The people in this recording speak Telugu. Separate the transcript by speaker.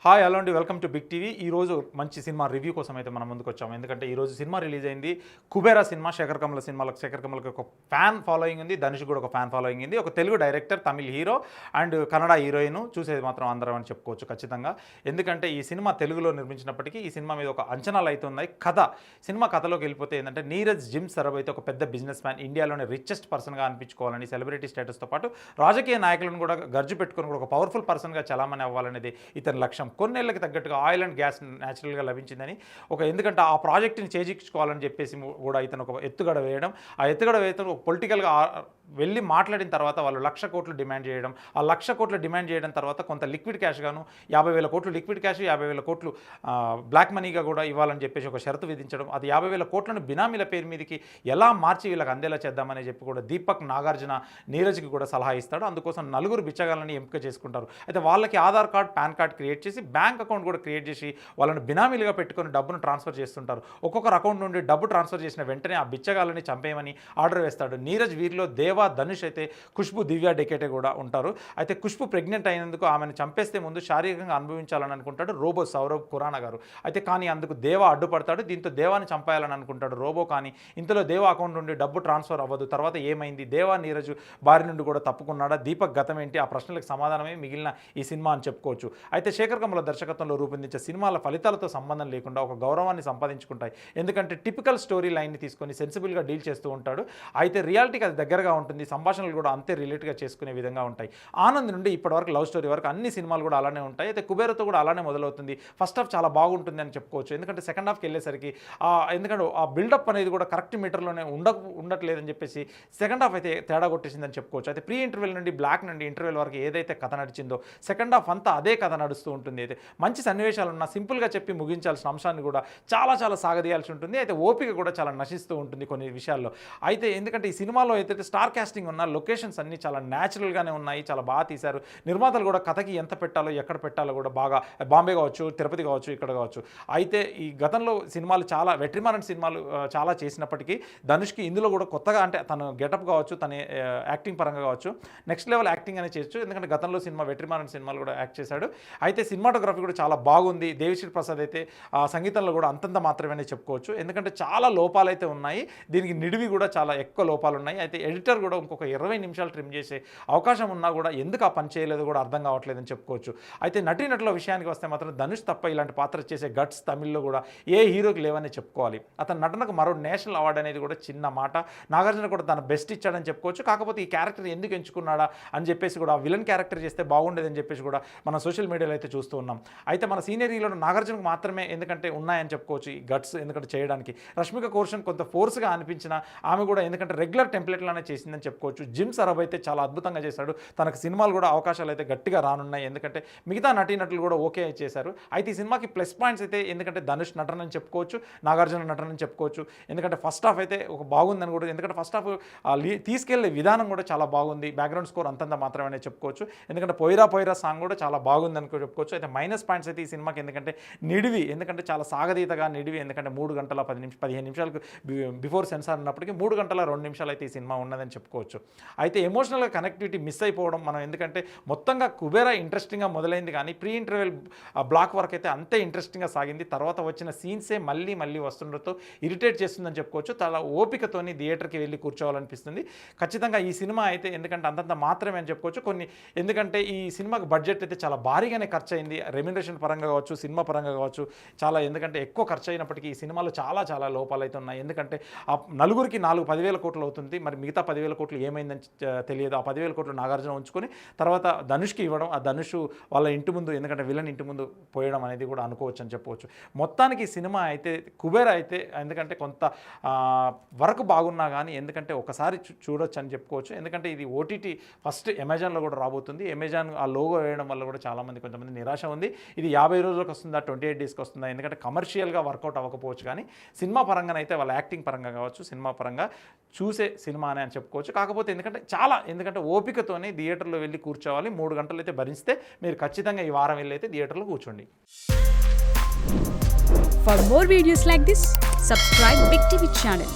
Speaker 1: హాయ్ హలో అండి, వెల్కమ్ టు బిగ్ టీవీ. ఈరోజు మంచి సినిమా రివ్యూ కోసం అయితే మనం ముందుకు వచ్చాము. ఎందుకంటే ఈరోజు సినిమా రిలీజ్ అయింది. కుబేరా సినిమా. శేఖర్ కమల సినిమాలకు శేఖర్ కమల్కి ఒక ఫ్యాన్ ఫాలోయింగ్ ఉంది, ధనుష్ కూడా ఒక ఫ్యాన్ ఫాలోయింగ్ ఉంది. ఒక Telugu director, Tamil hero and Kannada heroine. చూసేది మాత్రం అందరం అని చెప్పుకోవచ్చు ఖచ్చితంగా. ఎందుకంటే ఈ సినిమా తెలుగులో నిర్మించినప్పటికీ ఈ సినిమా మీద ఒక అంచనాలు అయితే ఉన్నాయి. సినిమా కథలోకి వెళ్ళిపోతే ఏంటంటే నీరజ్ జిమ్ సరబ్ అయితే ఒక పెద్ద బిజినెస్ మ్యాన్, ఇండియాలోనే రిచెస్ట్ పర్సన్గా అనిపించుకోవాలని, సెలబ్రిటీ స్టేటస్తో పాటు రాజకీయ నాయకులను కూడా గర్జు పెట్టుకుని కూడా ఒక పవర్ఫుల్ పర్సన్గా చలామణి అవ్వాలనేది ఇతని లక్ష్యం. కొన్నేళ్లకి తగ్గట్టుగా ఆయిల్ అండ్ గ్యాస్ న్యాచురల్గా లభించిందని ఎందుకంటే ఆ ప్రాజెక్టుని చేజిక్చుకోవాలని చెప్పేసి కూడా ఇతను ఒక ఎత్తుగడ వేయడం, ఆ ఎత్తుగడ వేయడం ఒక పొలిటికల్గా వెళ్ళి మాట్లాడిన తర్వాత వాళ్ళు 1,00,000 కోట్లు డిమాండ్ చేయడం, ఆ 1,00,000 కోట్లు డిమాండ్ చేయడం తర్వాత కొంత లిక్విడ్ క్యాష్ గాను 50,000 కోట్లు లిక్విడ్ క్యాష్, 50,000 కోట్లు బ్లాక్ మనీగా కూడా ఇవ్వాలని చెప్పేసి ఒక షరతు విధించడం. అది 50,000 కోట్లను బినామీల పేరు మీదకి ఎలా మార్చి వీళ్ళకి అందేలా చేద్దామని చెప్పి కూడా దీపక్ నాగార్జున నీరజ్కి కూడా సలహా ఇస్తాడు. అందుకోసం నలుగురు బిచ్చగాళ్ళని ఎంపిక చేసుకుంటారు. అయితే వాళ్ళకి Aadhaar card, pan card create చేసి బ్యాంక్ అకౌంట్ కూడా క్రియేట్ చేసి వాళ్ళని బినామీలుగా పెట్టుకొని డబ్బును ట్రాన్స్ఫర్ చేస్తుంటారు. ఒక్కొక్కరు అకౌంట్ నుండి డబ్బు ట్రాన్స్ఫర్ చేసిన వెంటనే ఆ బిచ్చగాళ్ళని చంపేయమని ఆర్డర్ వేస్తాడు. నీరజ్ వీరిలో దేవా, ధనుష్ అయితే ఖుష్బు, దివ్య డెకేటే కూడా ఉంటారు. అయితే ఖుష్బు ప్రెగ్నెంట్ అయినందుకు ఆమెను చంపేస్తే ముందు శారీరకంగా అనుభవించాలని అనుకుంటాడు రోబో సౌరభ్ ఖురానా గారు. అయితే కానీ అందుకు దేవా అడ్డుపడతాడు. దీంతో దేవాని చంపేయాలని అనుకుంటాడు రోబో. కానీ ఇంతలో దేవా అకౌంట్ నుండి డబ్బు ట్రాన్స్ఫర్ అవ్వదు. తర్వాత ఏమైంది? దేవా నీరజ్ బారి నుండి కూడా తప్పుకున్నాడా? దీపక్ గతం ఏంటి? ఆ ప్రశ్నలకు సమాధానమే మిగిలిన ఈ సినిమా అని చెప్పుకోవచ్చు. అయితే శేఖర్ కమల దర్శకత్వంలో రూపొందించే సినిమాల ఫలితాలతో సంబంధం లేకుండా ఒక గౌరవాన్ని సంపాదించుకుంటాయి. ఎందుకంటే టిపికల్ స్టోరీ లైన్ని తీసుకొని సెన్సిబుల్గా డీల్ చేస్తూ ఉంటాడు. అయితే రియాలిటీకి అది దగ్గరగా ఉంటుంది. సంభాషణలు కూడా అంతే రిలేట్గా చేసుకునే విధంగా ఉంటాయి. ఆనంద్ నుండి ఇప్పటివరకు లవ్ స్టోరీ వరకు అన్ని సినిమాలు కూడా అలానే ఉంటాయి. అయితే కుబేరతో కూడా అలానే మొదలవుతుంది. ఫస్ట్ హాఫ్ చాలా బాగుంటుంది అని చెప్పుకోవచ్చు. ఎందుకంటే సెకండ్ హాఫ్కి వెళ్ళేసరికి ఎందుకంటే ఆ బిల్డప్ అనేది కూడా కరెక్ట్ మీటర్లోనే ఉండట్లేదని చెప్పేసి సెకండ్ హాఫ్ అయితే తేడా కొట్టేసిందని చెప్పుకోవచ్చు. అయితే ప్రీ ఇంటర్వెల్ నుండి బ్లాక్ నుండి ఇంటర్వెల్ వరకు ఏదైతే కథ నడిచిందో సెకండ్ హాఫ్ అంతా అదే కథ నడుస్తూ ఉంటుంది. అయితే మంచి సన్నివేశాలు ఉన్న సింపుల్గా చెప్పి ముగించాల్సిన అంశాన్ని కూడా చాలా చాలా సాగదీయాల్సి ఉంటుంది. అయితే ఓపిక కూడా చాలా నశిస్తూ ఉంటుంది కొన్ని విషయాల్లో. అయితే ఎందుకంటే ఈ సినిమాలో అయితే స్టార్ కాస్టింగ్ ఉన్న లొకేషన్స్ అన్నీ చాలా న్యాచురల్గానే ఉన్నాయి, చాలా బాగా తీశారు. నిర్మాతలు కూడా కథకి ఎంత పెట్టాలో, ఎక్కడ పెట్టాలో కూడా బాగా, బాంబే కావచ్చు, తిరుపతి కావచ్చు, ఇక్కడ కావచ్చు. అయితే ఈ గతంలో సినిమాలు చాలా వెట్రిమారన్ సినిమాలు చాలా చేసినప్పటికీ ధనుష్కి ఇందులో కూడా కొత్తగా అంటే తను గెటప్ కావచ్చు, తన యాక్టింగ్ పరంగా కావచ్చు నెక్స్ట్ లెవెల్ యాక్టింగ్ అనేది చేయొచ్చు. ఎందుకంటే గతంలో వెట్రిమారన్ సినిమాలు కూడా యాక్ట్ చేశాడు. అయితే సినిమాటోగ్రఫీ కూడా చాలా బాగుంది. దేవిశ్రీ ప్రసాద్ అయితే సంగీతంలో కూడా అంతంత మాత్రమే చెప్పుకోవచ్చు. ఎందుకంటే చాలా లోపాలు అయితే ఉన్నాయి. దీనికి నిడివి కూడా చాలా ఎక్కువ లోపాలు ఉన్నాయి. అయితే ఎడిటర్ కూడా ఇంకొక 20 నిమిషాలు ట్రిమ్ చేసే అవకాశం ఉన్నా కూడా ఎందుకు ఆ పని చేయలేదు కూడా అర్థం కావట్లేదని చెప్పుకోవచ్చు. అయితే నటీనటుల విషయానికి వస్తే మాత్రం ధనుష్ తప్ప ఇలాంటి పాత్ర చేసే గట్స్ తమిళ్లో కూడా ఏ హీరోకి లేవని చెప్పుకోవాలి. అతని నటనకు మరో నేషనల్ అవార్డు అనేది కూడా చిన్న మాట. నాగార్జున కూడా తన బెస్ట్ ఇచ్చాడని చెప్పుకోవచ్చు. కాకపోతే ఈ క్యారెక్టర్ ఎందుకు ఎంచుకున్నాడా అని చెప్పేసి కూడా విలన్ క్యారెక్టర్ చేస్తే బాగుండేదని చెప్పేసి కూడా మనం సోషల్ మీడియాలో అయితే చూస్తూ ఉన్నాం. అయితే మన సీనియర్ హీరోలో నాగార్జునకు మాత్రమే ఎందుకంటే ఉన్నాయని చెప్పుకోవచ్చు ఈ గట్స్. ఎందుకంటే చేయడానికి రష్మిక కోర్షన్ కొంత ఫోర్స్గా అనిపించిన ఆమె కూడా ఎందుకంటే రెగ్యులర్ టెంప్లెట్లానే చేసిందని చెప్పుకోవచ్చు. జిమ్ సరబ్ అయితే చాలా అద్భుతంగా చేశాడు. తనకు సినిమాలు కూడా అవకాశాలు అయితే గట్టిగా రానున్నాయి. ఎందుకంటే మిగతా నటీనటులు కూడా ఓకే చేశారు. అయితే ఈ సినిమాకి ప్లస్ పాయింట్స్ అయితే ఎందుకంటే ధనుష్ నటన అని చెప్పుకోవచ్చు, నాగార్జున నటన అని చెప్పుకోవచ్చు. ఎందుకంటే ఫస్ట్ హాఫ్ అయితే ఒక బాగుందని కూడా, ఎందుకంటే ఫస్ట్ హాఫ్ తీసుకెళ్లే విధానం కూడా చాలా బాగుంది. బ్యాక్గ్రౌండ్ స్కోర్ అంతంత మాత్రమే చెప్పుకోవచ్చు. ఎందుకంటే పోయిరా పోయిరా సాంగ్ కూడా చాలా బాగుందని చెప్పుకోవచ్చు. అయితే మైనస్ పాయింట్స్ అయితే ఈ సినిమాకి ఎందుకంటే నిడివి, ఎందుకంటే చాలా సాగదీతగా నిడివి. ఎందుకంటే 3 గంటల 15 నిమిషాలకు బిఫోర్ సెన్సార్ ఉన్నప్పటికీ 3 గంటల 2 నిమిషాలు అయితే ఈ సినిమా ఉన్నదని చెప్పుకోవచ్చు. అయితే ఎమోషనల్గా కనెక్టివిటీ మిస్ అయిపోవడం మనం, ఎందుకంటే మొత్తంగా కుబేరా ఇంట్రెస్టింగ్గా మొదలైంది కానీ ప్రీ ఇంటర్వెల్ బ్లాక్ వరకు అయితే అంతే ఇంట్రెస్టింగ్గా సాగింది. తర్వాత వచ్చిన సీన్సే మళ్ళీ వస్తుండటంతో ఇరిటేట్ చేస్తుందని చెప్పుకోవచ్చు. చాలా ఓపికతోని థియేటర్కి వెళ్ళి కూర్చోవాలనిపిస్తుంది ఖచ్చితంగా ఈ సినిమా అయితే. ఎందుకంటే అంతంత మాత్రమే అని చెప్పుకోవచ్చు. ఎందుకంటే ఈ సినిమాకి బడ్జెట్ అయితే చాలా భారీగానే ఖర్చు అయింది. రెమ్యునరేషన్ పరంగా కావచ్చు, సినిమా పరంగా కావచ్చు, చాలా ఎందుకంటే ఎక్కువ ఖర్చు అయినప్పటికీ ఈ సినిమాలో చాలా లోపాలు అయితే ఉన్నాయి. ఎందుకంటే ఆ నలుగురికి 10,000 కోట్లు అవుతుంది. మరి మిగతా 10,000 కోట్లు ఏమైందని తెలియదు. ఆ 10,000 కోట్లు నాగార్జున ఉంచుకొని తర్వాత ధనుష్కి ఇవ్వడం, ఆ ధనుష్ వాళ్ళ ఇంటి ముందు, ఎందుకంటే విలన్ ఇంటి ముందు పోయడం అనేది కూడా అనుకోవచ్చు అని చెప్పవచ్చు. మొత్తానికి సినిమా అయితే కుబేరా అయితే ఎందుకంటే కొంత వరకు బాగున్నా కానీ ఎందుకంటే ఒకసారి చూడొచ్చు అని చెప్పుకోవచ్చు. ఎందుకంటే ఇది ఓటీటీ ఫస్ట్ అమెజాన్లో కూడా రాబోతుంది. అమెజాన్ ఆ లోగో వేయడం వల్ల కూడా కొంతమంది నిరాశ ఉంది. ఇది 50 రోజులకు వస్తుందా, 28 డేస్కి వస్తుందా? ఎందుకంటే కమర్షియల్గా వర్కౌట్ అవ్వకపోవచ్చు కానీ సినిమా పరంగా అయితే వాళ్ళ యాక్టింగ్ పరంగా కావచ్చు, సినిమా పరంగా చూసే సినిమా అని చెప్పుకోవచ్చు. కాకపోతే ఎందుకంటే ఓపికతోనే థియేటర్లో వెళ్ళి కూర్చోవాలి. 3 గంటలు అయితే భరిస్తే మీరు ఖచ్చితంగా ఈ వారం వెళ్ళి అయితే థియేటర్లో కూర్చోండి.
Speaker 2: For more videos like this, subscribe Big TV channel.